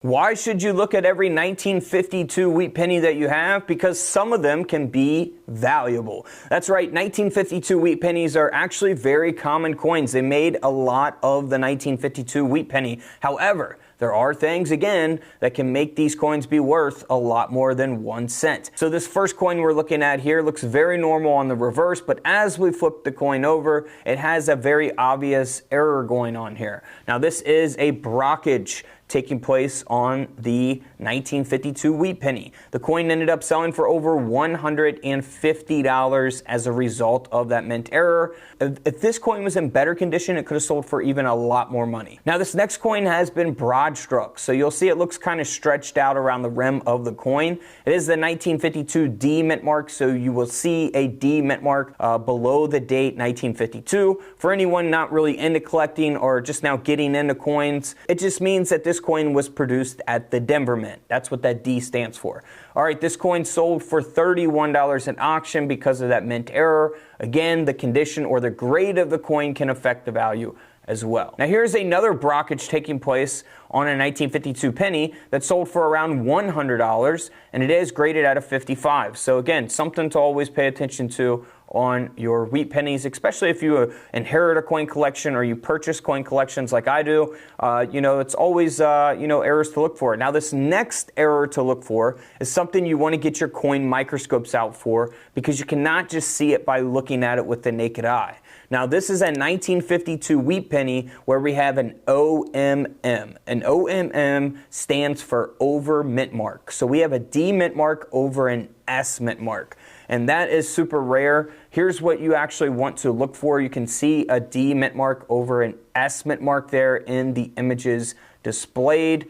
Why should you look at every 1952 wheat penny that you have? Because some of them can be valuable. That's right, 1952 wheat pennies are actually very common coins. They made a lot of the 1952 wheat penny. However, there are things, again, that can make these coins be worth a lot more than 1 cent. So this first coin we're looking at here looks very normal on the reverse, but as we flip the coin over, it has a very obvious error going on here. Now this is a brockage taking place on the 1952 wheat penny. The coin ended up selling for over $150 as a result of that mint error. If this coin was in better condition, it could have sold for even a lot more money. Now this next coin has been broad struck, so you'll see it looks kind of stretched out around the rim of the coin. It is the 1952 D mint mark, so you will see a D mint mark below the date 1952. For anyone not really into collecting or just now getting into coins, it just means that this coin was produced at the Denver Mint. That's what that D stands for. All right, this coin sold for $31 at auction because of that mint error. Again, the condition or the grade of the coin can affect the value as well. Now here's another brockage taking place on a 1952 penny that sold for around $100, and it is graded at a 55. So again, something to always pay attention to on your wheat pennies, especially if you inherit a coin collection or you purchase coin collections like I do. It's always errors to look for. Now this next error to look for is something you want to get your coin microscopes out for, because you cannot just see it by looking at it with the naked eye. Now this is a 1952 wheat penny where we have an OMM. An OMM stands for over mint mark. So we have a D mint mark over an S mint mark, and that is super rare. Here's what you actually want to look for. You can see a D mint mark over an S mint mark there in the images displayed.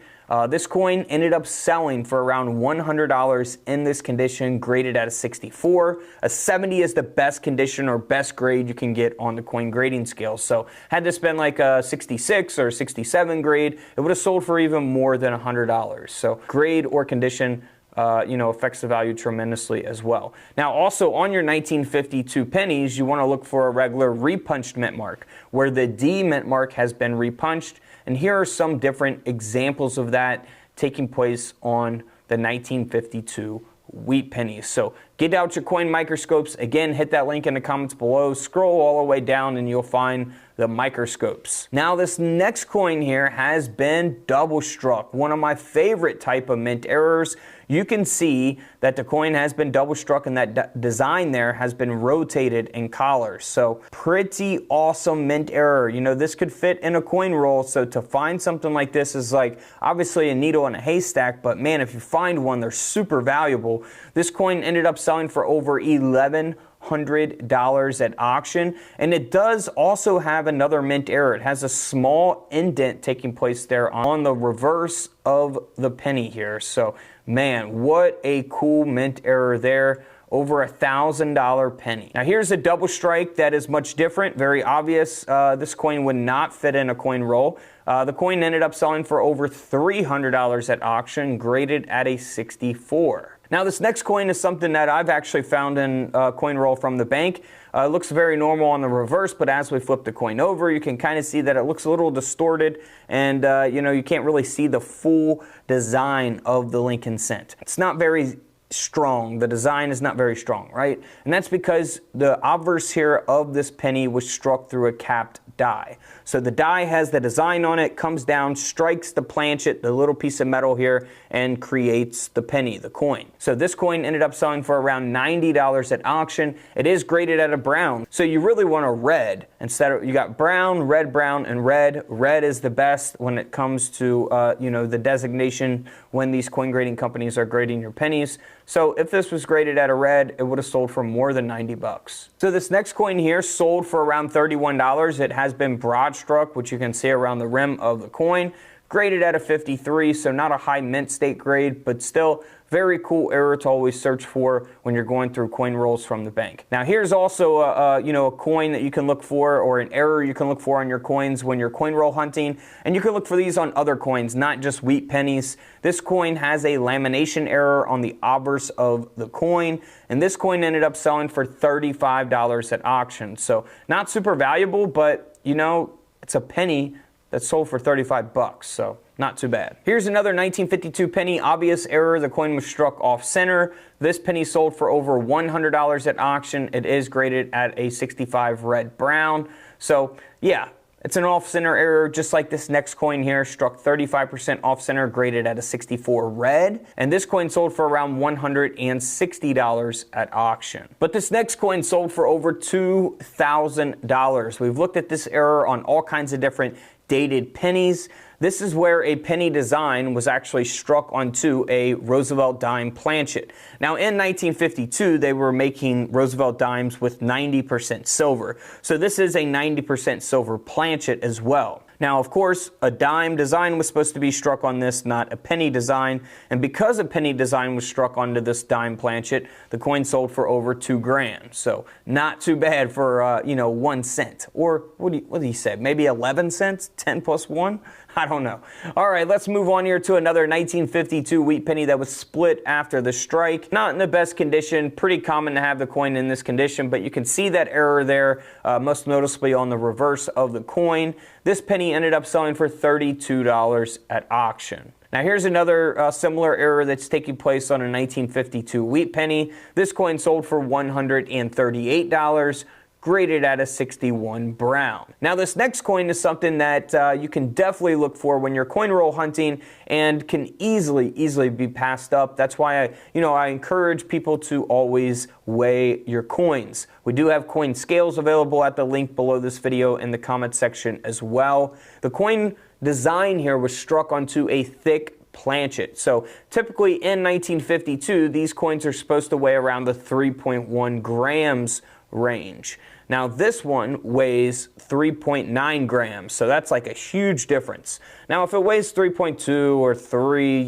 This coin ended up selling for around $100 in this condition, graded at a 64. A 70 is the best condition or best grade you can get on the coin grading scale. So had this been like a 66 or 67 grade, it would have sold for even more than $100. So grade or condition affects the value tremendously as well. Now also on your 1952 pennies, you want to look for a regular repunched mint mark where the D mint mark has been repunched. And here are some different examples of that taking place on the 1952 wheat pennies. So get out your coin microscopes. Again, hit that link in the comments below. Scroll all the way down and you'll find the microscopes. Now this next coin here has been double struck, one of my favorite type of mint errors. You can see that the coin has been double struck and that design there has been rotated in collars. So pretty awesome mint error. You know, this could fit in a coin roll, so to find something like this is like obviously a needle in a haystack, but man, if you find one, they're super valuable. This coin ended up selling for over $1,100 at auction, and it does also have another mint error. It has a small indent taking place there on the reverse of the penny here. So man, what a cool mint error there. Over $1,000 penny. Now here's a double strike that is much different, very obvious. This coin would not fit in a coin roll. The coin ended up selling for over $300 at auction, graded at a 64. Now this next coin is something that I've actually found in a coin roll from the bank. It looks very normal on the reverse, but as we flip the coin over, you can kind of see that it looks a little distorted, and you can't really see the full design of the Lincoln cent. It's not very strong. The design is not very strong, right? And that's because the obverse here of this penny was struck through a capped die. So the die has the design on it, comes down, strikes the planchet, the little piece of metal here, and creates the penny, the coin. So this coin ended up selling for around $90 at auction. It is graded at a brown, so you really want a red. Instead of, you got brown, and red. Red is the best when it comes to the designation when these coin grading companies are grading your pennies. So if this was graded at a red, it would have sold for more than 90 bucks. So this next coin here sold for around $31. It has been broad struck, which you can see around the rim of the coin. Graded at a 53, so not a high mint state grade, but still very cool error to always search for when you're going through coin rolls from the bank. Now here's also a coin that you can look for, or an error you can look for on your coins when you're coin roll hunting, and you can look for these on other coins, not just wheat pennies. This coin has a lamination error on the obverse of the coin, and this coin ended up selling for $35 at auction. So not super valuable, but it's a penny that sold for 35 bucks. So Not too bad. Here's another 1952 penny. Obvious error, the coin was struck off center. This penny sold for over $100 at auction. It is graded at a 65 red brown. So yeah, it's an off-center error, just like this next coin here, struck 35% off-center, graded at a 64 red. And this coin sold for around $160 at auction. But this next coin sold for over $2,000. We've looked at this error on all kinds of different dated pennies. This is where a penny design was actually struck onto a Roosevelt dime planchet. Now in 1952, they were making Roosevelt dimes with 90% silver. So this is a 90% silver planchet as well. Now, of course, a dime design was supposed to be struck on this, not a penny design. And because a penny design was struck onto this dime planchet, the coin sold for over 2 grand. So not too bad for, 1 cent. Or what did he say? Maybe 11 cents? 10 plus 1? I don't know. All right, let's move on here to another 1952 wheat penny that was split after the strike. Not in the best condition. Pretty common to have the coin in this condition, but you can see that error there, most noticeably on the reverse of the coin. This penny ended up selling for $32 at auction. Now here's another similar error that's taking place on a 1952 wheat penny. This coin sold for $138. Graded at a 61 brown. Now this next coin is something that you can definitely look for when you're coin roll hunting and can easily be passed up. That's why I encourage people to always weigh your coins. We do have coin scales available at the link below this video in the comment section as well. The coin design here was struck onto a thick planchet. So typically in 1952, these coins are supposed to weigh around the 3.1 grams range. Now this one weighs 3.9 grams, so that's like a huge difference. Now if it weighs 3.2 or 3,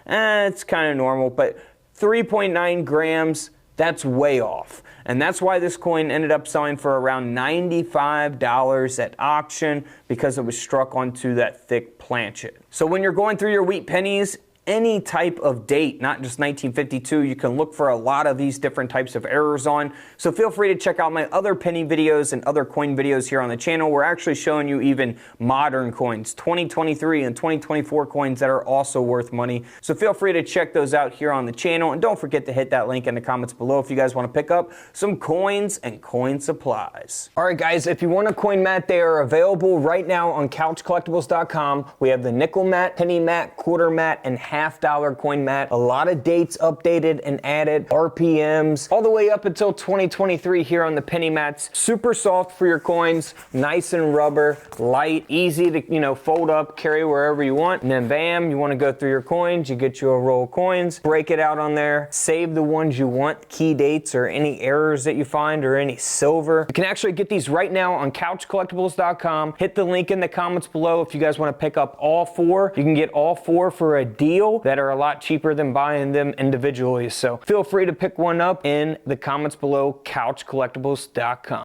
it's kind of normal, but 3.9 grams, that's way off. And that's why this coin ended up selling for around $95 at auction, because it was struck onto that thick planchet. So when you're going through your wheat pennies, any type of date, not just 1952, you can look for a lot of these different types of errors on. So feel free to check out my other penny videos and other coin videos here on the channel. We're actually showing you even modern coins, 2023 and 2024 coins that are also worth money. So feel free to check those out here on the channel. And don't forget to hit that link in the comments below if you guys want to pick up some coins and coin supplies. All right, guys, if you want a coin mat, they are available right now on couchcollectibles.com. We have the nickel mat, penny mat, quarter mat, and $half coin mat. A lot of dates updated and added, RPMs, all the way up until 2023 here on the penny mats. Super soft for your coins, nice and rubber, light, easy to fold up, carry wherever you want. And then bam, you want to go through your coins, you get you a roll of coins, break it out on there, save the ones you want, key dates or any errors that you find or any silver. You can actually get these right now on couchcollectibles.com. Hit the link in the comments below if you guys want to pick up all 4. You can get all 4 for a deal that are a lot cheaper than buying them individually. So feel free to pick one up in the comments below, couchcollectibles.com.